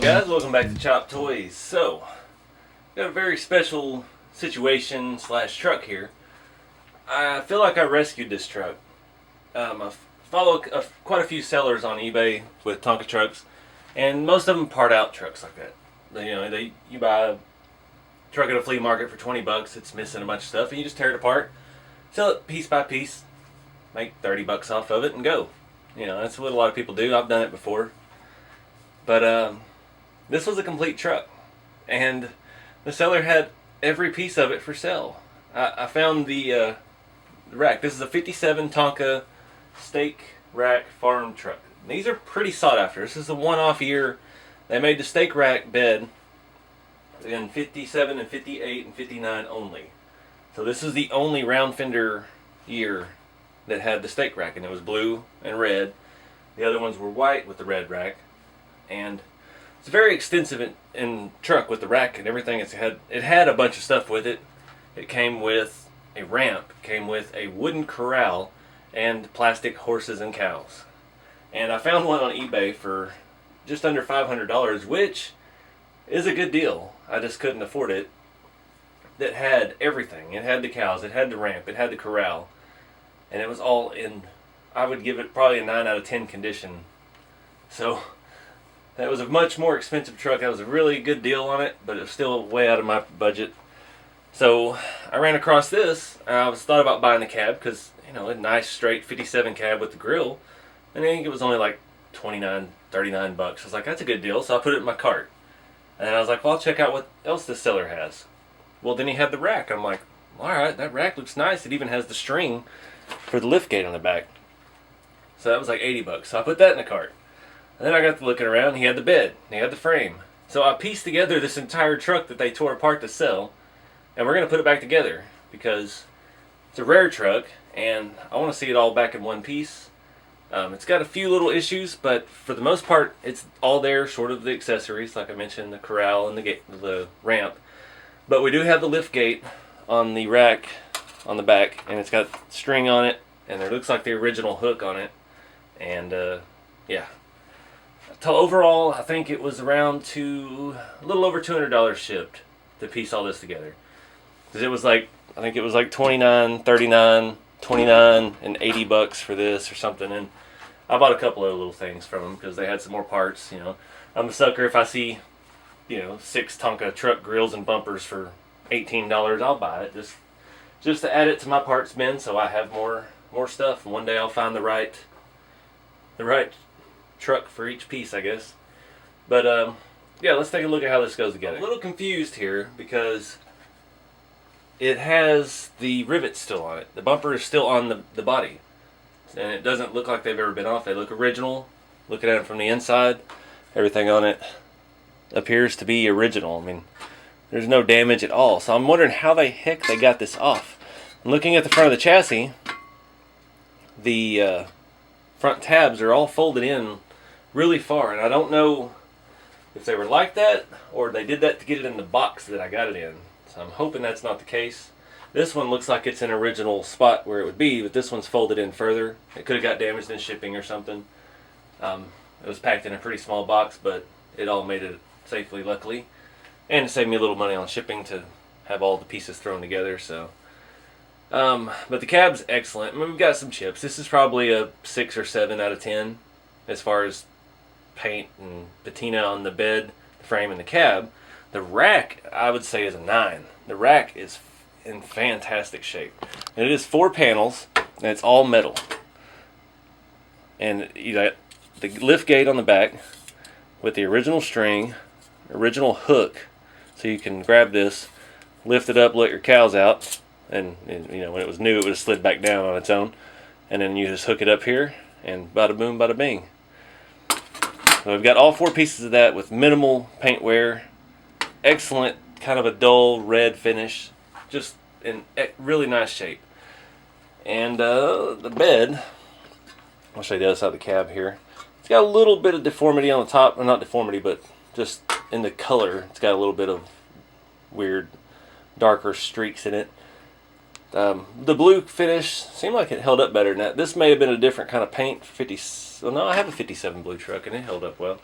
guys, welcome back to Chop Toys. So, got a very special situation slash truck here. I feel like I rescued this truck. I follow quite a few sellers on eBay with Tonka trucks, and most of them part out trucks like that. You buy a truck at a flea market for 20 bucks, it's missing a bunch of stuff, and you just tear it apart, sell it piece by piece, make 30 bucks off of it, and go. That's what a lot of people do. I've done it before. But this was a complete truck, and the seller had every piece of it for sale. I found the rack. This is a 57 Tonka stake rack farm truck. These are pretty sought after. This is a one-off year. They made the stake rack bed in 57 and 58 and 59 only. So this is the only round fender year that had the stake rack, and it was blue and red. The other ones were white with the red rack. And it's very extensive in truck with the rack and everything. It had a bunch of stuff with it. It came with a ramp, came with a wooden corral, and plastic horses and cows. And I found one on eBay for just under $500, which is a good deal. I just couldn't afford it. That had everything. It had the cows, it had the ramp, it had the corral, and it was all in, I would give it probably a 9 out of 10 condition. So that was a much more expensive truck. That was a really good deal on it, but it was still way out of my budget. So I ran across this, and I thought about buying the cab because, a nice straight 57 cab with the grill, and I think it was only like 29, 39 bucks. I was like, that's a good deal, so I put it in my cart. And I was like, well, I'll check out what else this seller has. Well, then he had the rack. I'm like, alright, that rack looks nice. It even has the string for the lift gate on the back. So that was like 80 bucks. So I put that in the cart. And then I got to looking around. He had the bed. He had the frame. So I pieced together this entire truck that they tore apart to sell. And we're going to put it back together because it's a rare truck. And I want to see it all back in one piece. It's got a few little issues, but for the most part, it's all there, short of the accessories, like I mentioned, the corral and the ramp. But we do have the lift gate on the rack on the back, and it's got string on it, and it looks like the original hook on it. And yeah. So overall, I think it was around a little over $200 shipped to piece all this together. Because it was like, I think it was like 29, 39, 29, and 80 bucks for this or something. And I bought a couple of little things from them because they had some more parts. I'm a sucker if I see 6 Tonka truck grills and bumpers for $18, I'll buy it just to add it to my parts bin, so I have more stuff. And one day I'll find the right truck for each piece, I guess. But yeah, let's take a look at how this goes together. I'm a little confused here because it has the rivets still on it. The bumper is still on the body, and it doesn't look like they've ever been off. They look original. Looking at it from the inside, everything on it appears to be original. I mean, there's no damage at all. So I'm wondering how the heck they got this off. I'm looking at the front of the chassis. The front tabs are all folded in really far, and I don't know if they were like that or they did that to get it in the box that I got it in. So I'm hoping that's not the case. This one looks like it's an original spot where it would be, but this one's folded in further. It could have got damaged in shipping or something. It was packed in a pretty small box, but it all made it safely, luckily. And it saved me a little money on shipping to have all the pieces thrown together. So, but the cab's excellent. I mean, we've got some chips. This is probably a 6 or 7 out of 10 as far as paint and patina on the bed, the frame, and the cab. The rack, I would say, is a 9. The rack is in fantastic shape. And it is 4 panels, and it's all metal. And you got the lift gate on the back with the original string, original hook, so you can grab this, lift it up, let your cows out, and when it was new, it would have slid back down on its own, and then you just hook it up here, and bada boom, bada bing. So we've got all 4 pieces of that with minimal paint wear, excellent kind of a dull red finish, just in really nice shape. And the bed, I'll show you the other side of the cab here. It's got a little bit of deformity on the top, or not deformity, but just in the color, it's got a little bit of weird darker streaks in it. The blue finish seemed like it held up better than that. This may have been a different kind of paint. Well, no, I have a 57 blue truck and it held up well.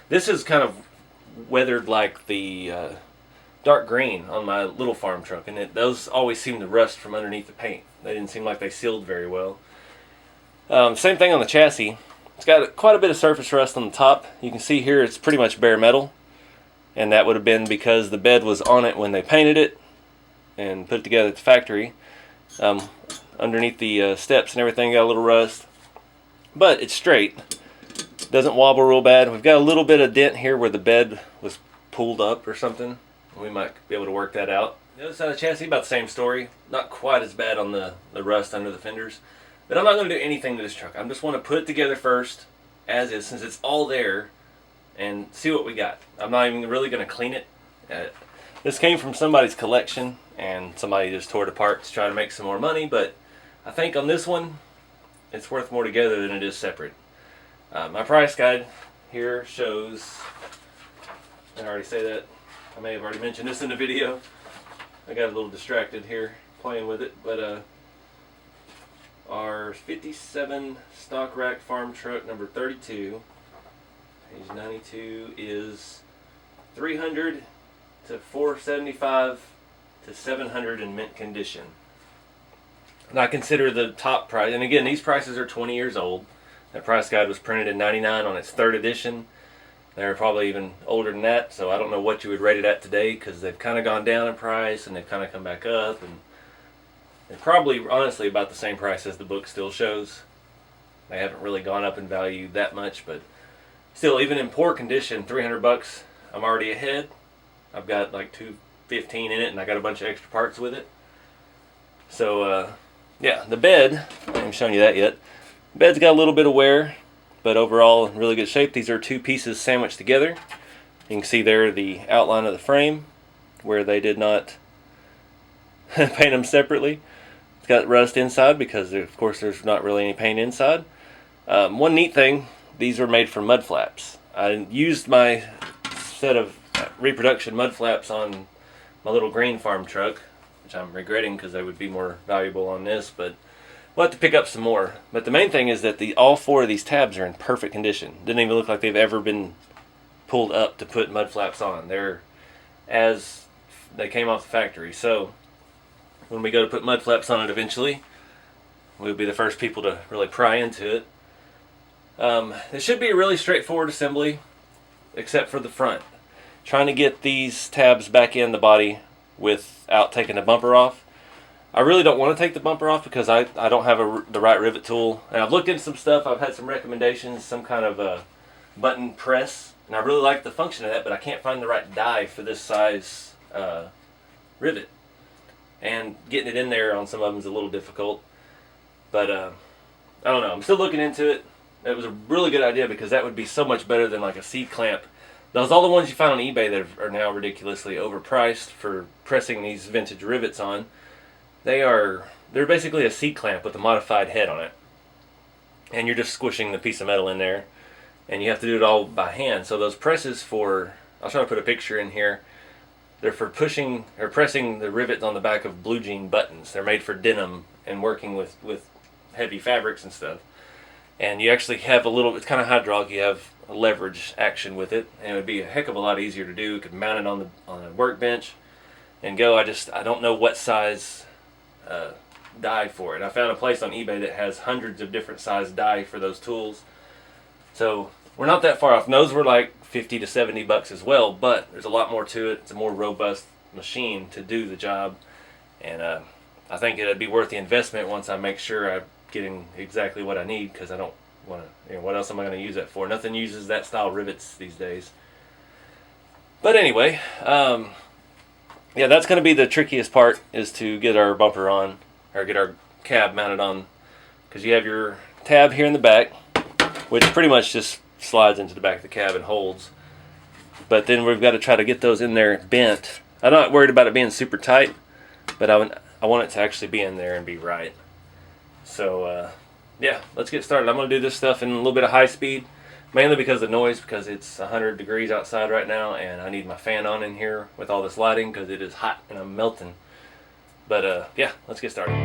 This is kind of weathered like the dark green on my little farm truck, and those always seem to rust from underneath the paint. They didn't seem like they sealed very well. Same thing on the chassis. It's got quite a bit of surface rust on the top. You can see here it's pretty much bare metal, and that would have been because the bed was on it when they painted it and put it together at the factory. Underneath the steps and everything got a little rust, but it's straight. Doesn't wobble real bad. We've got a little bit of dent here where the bed was pulled up or something. We might be able to work that out. The other side of the chassis, about the same story. Not quite as bad on the rust under the fenders. But I'm not going to do anything to this truck. I just want to put it together first, as is, since it's all there, and see what we got. I'm not even really going to clean it. This came from somebody's collection, and somebody just tore it apart to try to make some more money, but I think on this one, it's worth more together than it is separate. My price guide here shows, I already say that, I may have already mentioned this in the video. I got a little distracted here playing with it, but our 57 stock rack farm truck number 32, page 92, is 300 to 475 to 700 in mint condition. And I consider the top price, and again, these prices are 20 years old. That price guide was printed in 99 on its 3rd edition. They're probably even older than that, so I don't know what you would rate it at today, because they've kind of gone down in price and they've kind of come back up, and they're probably honestly about the same price as the book still shows. They haven't really gone up in value that much, but still, even in poor condition, 300 bucks, I'm already ahead. I've got like 215 in it, and I got a bunch of extra parts with it. So yeah, the bed, I haven't shown you that yet. The bed's got a little bit of wear, but overall in really good shape. These are 2 pieces sandwiched together. You can see there the outline of the frame where they did not paint them separately. It's got rust inside because of course there's not really any paint inside. One neat thing, these were made from mud flaps. I used my set of reproduction mud flaps on my little green farm truck, which I'm regretting because they would be more valuable on this, but we'll have to pick up some more. But the main thing is that all 4 of these tabs are in perfect condition. Didn't even look like they've ever been pulled up to put mud flaps on. They're as they came off the factory. So when we go to put mud flaps on it eventually, we'll be the first people to really pry into it. It should be a really straightforward assembly, except for the front. Trying to get these tabs back in the body without taking the bumper off. I really don't want to take the bumper off because I don't have the right rivet tool. And I've looked into some stuff. I've had some recommendations, some kind of a button press, and I really like the function of that, but I can't find the right die for this size rivet. And getting it in there on some of them is a little difficult. But I don't know. I'm still looking into it. It was a really good idea because that would be so much better than like a C-clamp. Those all the ones you find on eBay that are now ridiculously overpriced for pressing these vintage rivets on. They're basically a C-clamp with a modified head on it. And you're just squishing the piece of metal in there. And you have to do it all by hand. So those presses I'll try to put a picture in here. They're for pushing or pressing the rivets on the back of blue jean buttons. They're made for denim and working with heavy fabrics and stuff. And you actually have it's kind of hydraulic. You have a leverage action with it. And it would be a heck of a lot easier to do. You could mount it on a workbench and go. I don't know what size die for it. I found a place on eBay that has hundreds of different size die for those tools. So we're not that far off. And those were like 50 to 70 bucks as well, but there's a lot more to it. It's a more robust machine to do the job. And I think it'd be worth the investment once I make sure I'm getting exactly what I need, because I don't want to, what else am I going to use that for? Nothing uses that style rivets these days. But anyway, yeah, that's going to be the trickiest part, is to get our bumper on, or get our cab mounted on, because you have your tab here in the back, which pretty much just slides into the back of the cab and holds. But then we've got to try to get those in there bent. I'm not worried about it being super tight, but I want it to actually be in there and be right. So yeah, let's get started. I'm going to do this stuff in a little bit of high speed, mainly because of the noise, because it's 100 degrees outside right now, and I need my fan on in here with all this lighting because it is hot and I'm melting. But yeah, let's get started.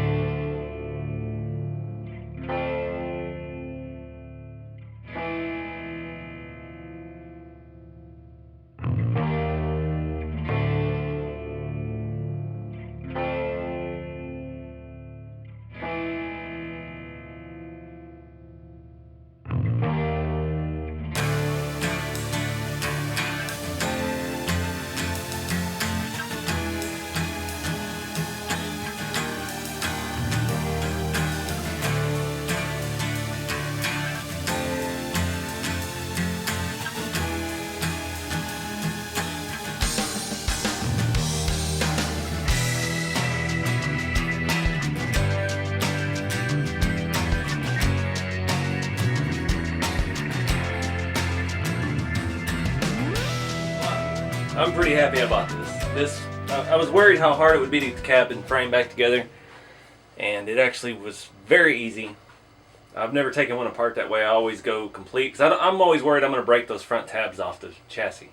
I'm pretty happy I bought this. I was worried how hard it would be to get the cab and frame back together, and it actually was very easy. I've never taken one apart that way. I always go complete, because I'm always worried I'm going to break those front tabs off the chassis.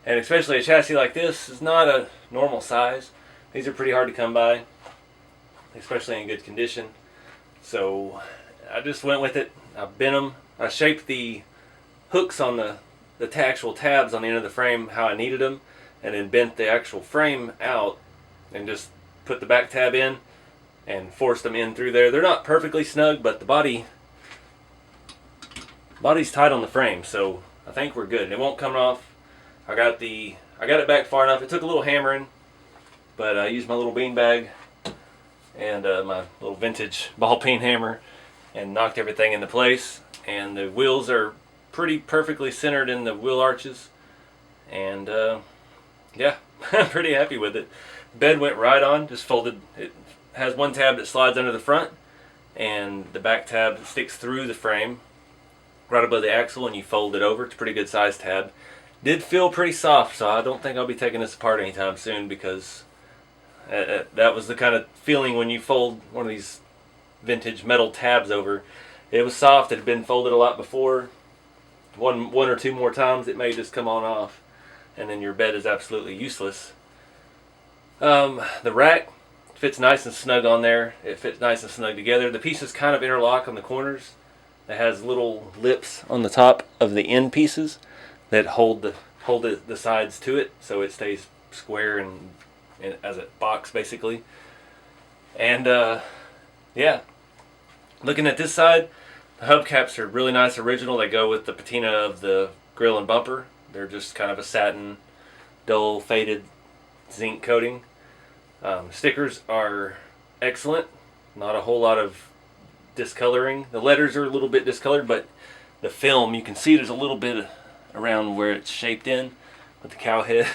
And especially a chassis like this is not a normal size. These are pretty hard to come by, especially in good condition. So I just went with it. I bent them. I shaped the hooks on the actual tabs on the end of the frame how I needed them, and then bent the actual frame out and just put the back tab in and forced them in through there. They're not perfectly snug, but the body's tight on the frame, so I think we're good. It won't come off. I got it back far enough. It took a little hammering, but I used my little bean bag and my little vintage ball peen hammer and knocked everything into place. And the wheels are pretty perfectly centered in the wheel arches, and yeah, I'm pretty happy with it. Bed went right on, just folded. It has one tab that slides under the front, and the back tab sticks through the frame right above the axle, and you fold it over. It's a pretty good size tab. Did feel pretty soft, so I don't think I'll be taking this apart anytime soon, because that was the kind of feeling when you fold one of these vintage metal tabs over. It was soft. It had been folded a lot before. One or two more times it may just come on off, and then your bed is absolutely useless. The rack fits nice and snug on there. It fits nice and snug together. The pieces kind of interlock on the corners. It has little lips on the top of the end pieces that hold the sides to it, so it stays square and as a box basically. And yeah, looking at this side, the hubcaps are really nice original. They go with the patina of the grill and bumper. They're just kind of a satin, dull, faded zinc coating. Stickers are excellent. Not a whole lot of discoloring. The letters are a little bit discolored, but the film, you can see there's a little bit around where it's shaped in with the cow head.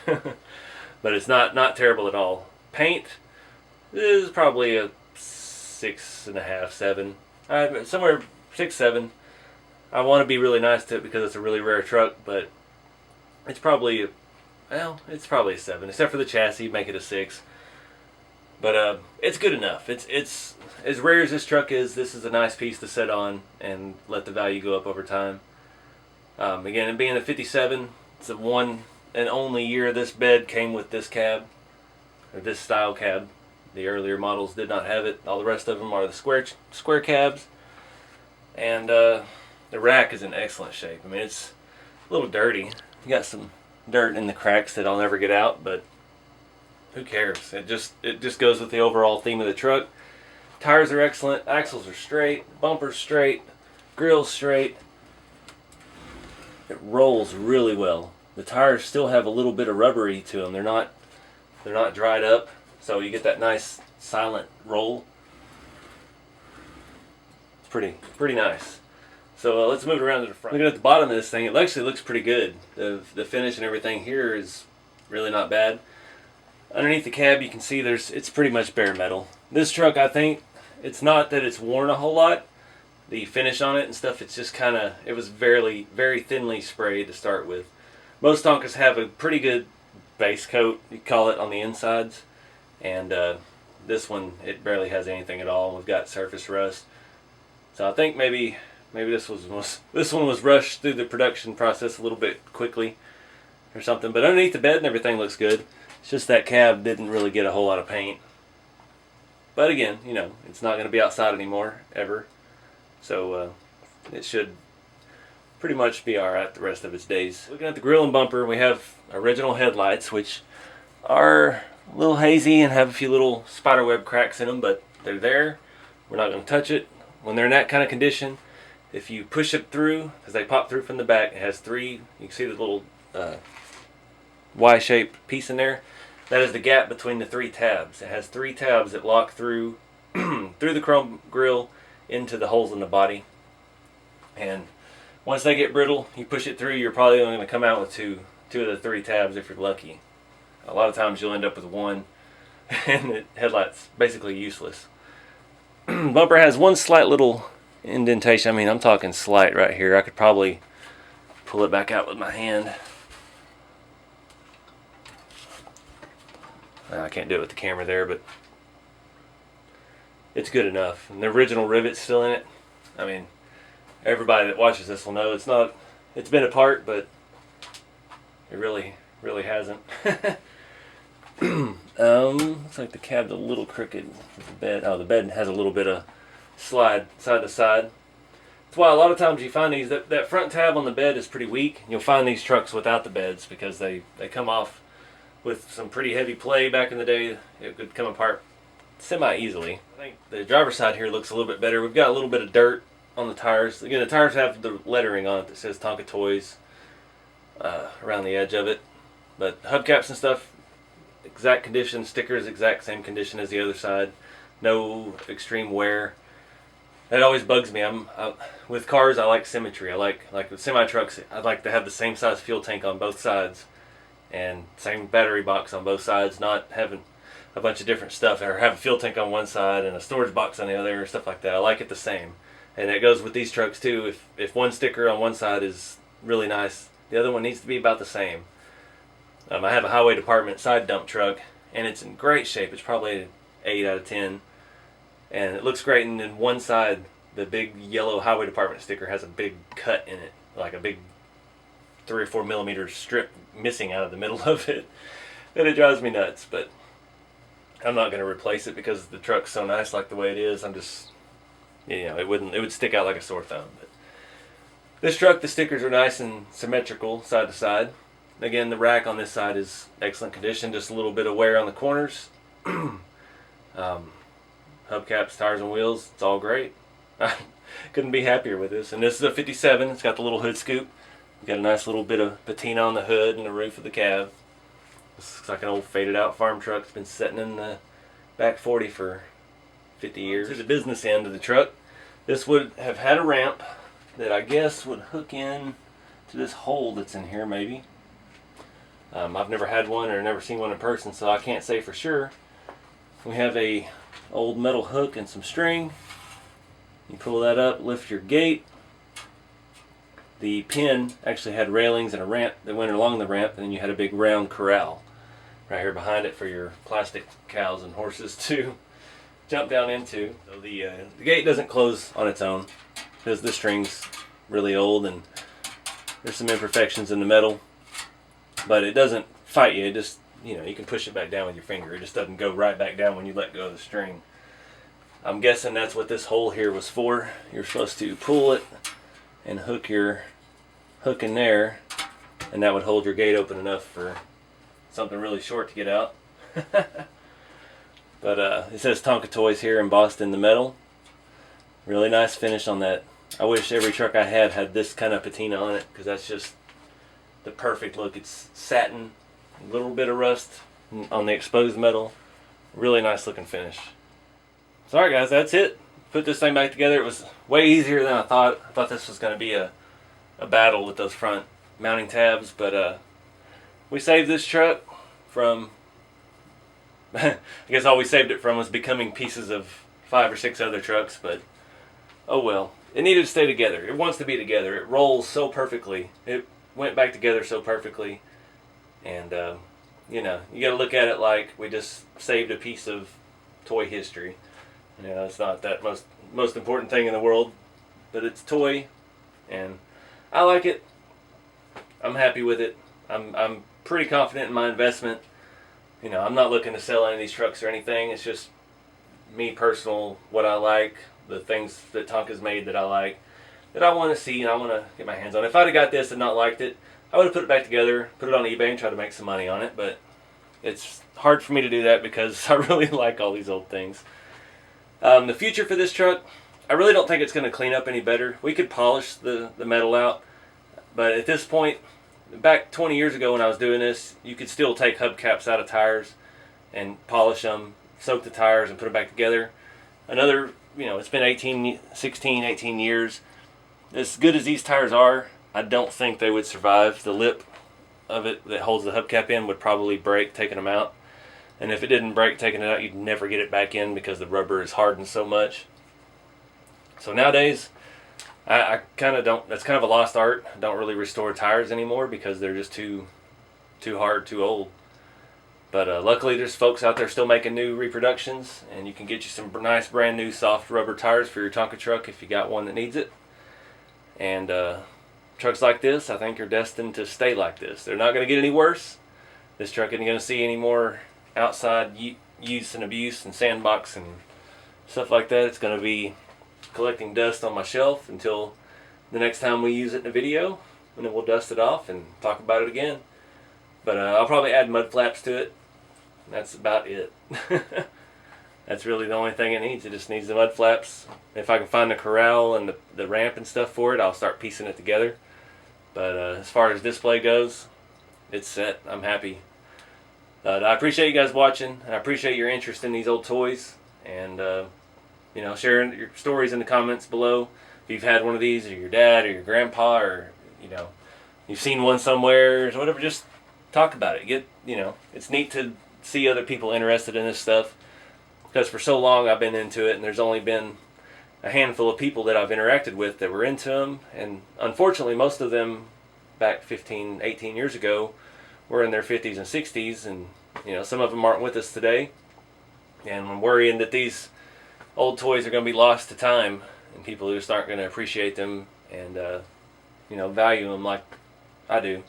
But it's not terrible at all. Paint is probably a 6.5, 7. Somewhere 6, 7. I want to be really nice to it because it's a really rare truck, but it's probably it's probably a 7, except for the chassis. Make it a 6. But it's good enough. It's as rare as this truck is. This is a nice piece to set on and let the value go up over time. Again, being a 57, it's the one and only year this bed came with this cab, or this style cab. The earlier models did not have it. All the rest of them are the square cabs. And the rack is in excellent shape. I mean, it's a little dirty. You got some dirt in the cracks that I'll never get out, but who cares? It just goes with the overall theme of the truck. Tires are excellent. Axles are straight. Bumper's straight. Grill's straight. It rolls really well. The tires still have a little bit of rubbery to them. They're not dried up, so you get that nice silent roll. It's pretty nice. So let's move it around to the front. Looking at the bottom of this thing, it actually looks pretty good. The finish and everything here is really not bad. Underneath the cab, you can see it's pretty much bare metal. This truck, I think, it's not that it's worn a whole lot. The finish on it and stuff, it's just it was very, very thinly sprayed to start with. Most Tonkas have a pretty good base coat, you call it, on the insides. And this one, it barely has anything at all. We've got surface rust. So I think maybe this one was rushed through the production process a little bit quickly or something. But underneath the bed and everything looks good. It's just that cab didn't really get a whole lot of paint. But again, it's not going to be outside anymore, ever. So it should pretty much be alright the rest of its days. Looking at the grill and bumper, we have original headlights, which are a little hazy and have a few little spiderweb cracks in them, but they're there. We're not going to touch it. When they're in that kind of condition, if you push it through, because they pop through from the back, it has 3, you can see the little Y-shaped piece in there. That is the gap between the 3 tabs. It has 3 tabs that lock through through the chrome grill into the holes in the body. And once they get brittle, you push it through, you're probably only going to come out with two of the 3 tabs if you're lucky. A lot of times you'll end up with 1, and the headlight's basically useless. Bumper has one slight little indentation. I mean, I'm talking slight right here. I could probably pull it back out with my hand. I can't do it with the camera there, but it's good enough. And the original rivet's still in it. I mean, everybody that watches this will know it's been apart, but it really hasn't. Looks like the cab's a little crooked with the bed. Oh, the bed has a little bit of slide side to side. That's why a lot of times you find these, that front tab on the bed is pretty weak. You'll find these trucks without the beds because they come off with some pretty heavy play back in the day. It could come apart semi-easily. I think the driver's side here looks a little bit better. We've got a little bit of dirt on the tires. Again, the tires have the lettering on it that says Tonka Toys around the edge of it. But hubcaps and stuff, exact condition. Stickers, exact same condition as the other side. No extreme wear. That always bugs me. With cars, I like symmetry. I like with semi-trucks, I'd like to have the same size fuel tank on both sides and same battery box on both sides, not having a bunch of different stuff, or have a fuel tank on one side and a storage box on the other, or stuff like that. I like it the same. And it goes with these trucks too. If one sticker on one side is really nice, the other one needs to be about the same. I have a highway department side dump truck, and it's in great shape. It's probably an 8 out of 10. And it looks great, and then one side, the big yellow highway department sticker has a big cut in it, like a big 3 or 4 millimeter strip missing out of the middle of it. And it drives me nuts, but I'm not going to replace it because the truck's so nice like the way it is. I'm just, it would stick out like a sore thumb. But this truck, the stickers are nice and symmetrical side to side. Again, the rack on this side is excellent condition, just a little bit of wear on the corners. Hubcaps, tires, and wheels, it's all great. I couldn't be happier with this. And this is a 57. It's got the little hood scoop. Got a nice little bit of patina on the hood and the roof of the cab. This looks like an old faded out farm truck. It's been sitting in the back 40 for 50 years. To the business end of the truck, this would have had a ramp that I guess would hook in to this hole that's in here maybe. I've never had one or never seen one in person, so I can't say for sure. We have a old metal hook and some string. You pull that up, lift your gate. The pin actually had railings and a ramp that went along the ramp, and then you had a big round corral right here behind it for your plastic cows and horses to jump down into. So the gate doesn't close on its own because the string's really old and there's some imperfections in the metal, but it doesn't fight you. It just, you can push it back down with your finger. It just doesn't go right back down when you let go of the string. I'm guessing that's what this hole here was for. You're supposed to pull it and hook your hook in there, and that would hold your gate open enough for something really short to get out. But it says Tonka Toys here embossed in the metal. Really nice finish on that. I wish every truck I had this kind of patina on it, because that's just the perfect look. It's satin, a little bit of rust on the exposed metal. Really nice looking finish. So alright guys, that's it. Put this thing back together. It was way easier than I thought. I thought this was going to be a battle with those front mounting tabs, but we saved this truck from I guess all we saved it from was becoming pieces of 5 or 6 other trucks, but oh well. It needed to stay together. It wants to be together. It rolls so perfectly. It went back together so perfectly. And, you got to look at it like we just saved a piece of toy history. It's not that most important thing in the world, but it's toy, and I like it. I'm happy with it. I'm pretty confident in my investment. I'm not looking to sell any of these trucks or anything. It's just me personal, what I like, the things that Tonka's made that I like, that I want to see and I want to get my hands on. If I'd have got this and not liked it, I would have put it back together, put it on eBay and try to make some money on it, but it's hard for me to do that because I really like all these old things. The future for this truck, I really don't think it's going to clean up any better. We could polish the metal out, but at this point, back 20 years ago when I was doing this, you could still take hubcaps out of tires and polish them, soak the tires and put them back together. Another, it's been 16, 18 years. As good as these tires are, I don't think they would survive. The lip of it that holds the hubcap in would probably break taking them out. And if it didn't break taking it out, you'd never get it back in because the rubber is hardened so much. So nowadays, I kind of don't, that's kind of a lost art. I don't really restore tires anymore because they're just too hard, too old. But luckily there's folks out there still making new reproductions, and you can get you some nice brand new soft rubber tires for your Tonka truck if you got one that needs it. And trucks like this, I think, are destined to stay like this. They're not going to get any worse. This truck isn't going to see any more outside use and abuse and sandbox and stuff like that. It's going to be collecting dust on my shelf until the next time we use it in a video, and then we'll dust it off and talk about it again. But I'll probably add mud flaps to it. That's about it. That's really the only thing it needs. It just needs the mud flaps. If I can find the corral and the ramp and stuff for it, I'll start piecing it together. But as far as display goes, it's set. I'm happy. I appreciate you guys watching, and I appreciate your interest in these old toys. And sharing your stories in the comments below. If you've had one of these, or your dad, or your grandpa, or you've seen one somewhere, or whatever, just talk about it. It's neat to see other people interested in this stuff, because for so long I've been into it, and there's only been a handful of people that I've interacted with that were into them, and unfortunately most of them back 15, 18 years ago were in their 50s and 60s, and some of them aren't with us today, and I'm worrying that these old toys are going to be lost to time, and people just aren't going to appreciate them and value them like I do.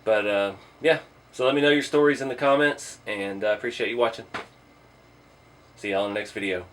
But yeah, so let me know your stories in the comments, and I appreciate you watching. See y'all in the next video.